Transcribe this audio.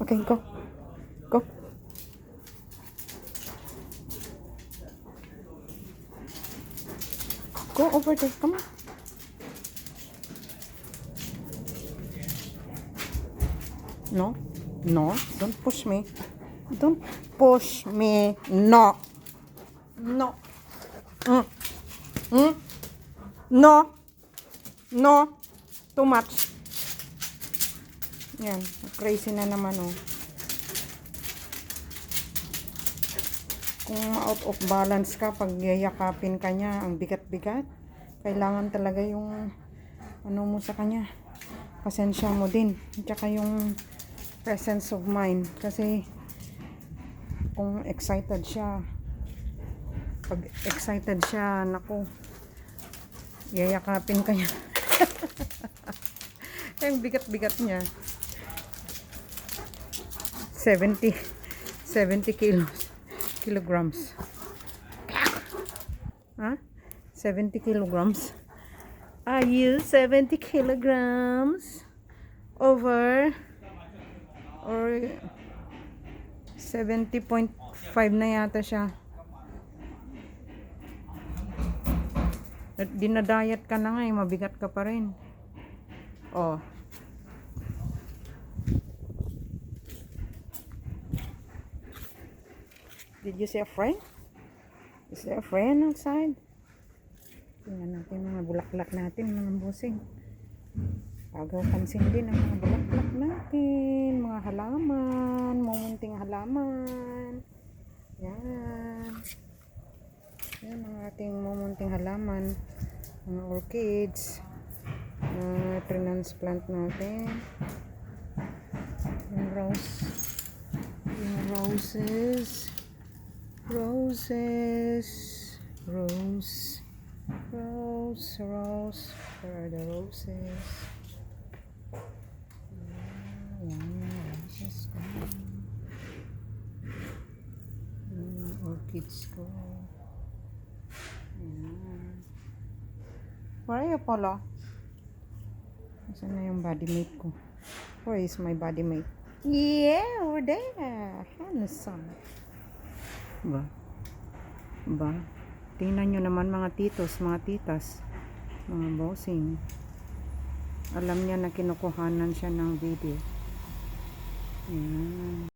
Okay, go. Go. Go over there. Come on. No. No. Don't push me. Don't push me. No. No. No. No. Too much. Yan. Crazy na naman, oh. Kung out of balance ka, pag yayakapin ka niya, ang bigat-bigat, kailangan talaga yung ano mo sa kanya. Pasensya mo din. Tsaka yung presence of mind. Kasi kung excited siya, pag excited siya, naku, yayakapin ka niya. Ang bigat-bigat niya. 70 kilograms. Huh? 70 kilograms. Are you 70 kilograms over or 70.5 na yata siya? Dinadayat ka na nga, mabigat ka pa rin. Oh. Did you see a friend? Is there a friend outside? Tingnan natin mga bulaklak natin, mga busing. Agaw pansin din ang mga bulaklak natin, mga halaman, mumunting halaman. Yan. Yan ang ating mumunting halaman, mga orchids. Transplant natin. Yung rose. Yung roses. Roses. Rose. Rose. Rose. Where are the roses? Roses ko. Orchids ko. Where are you, Polo? Saan na yung body mate ko? Where is my body mate? Yeah, over there. Handsome. Ba? Tingnan nyo naman mga titos, mga titas, mga bossing. Alam niya na kinukuhanan siya ng video. Ayan.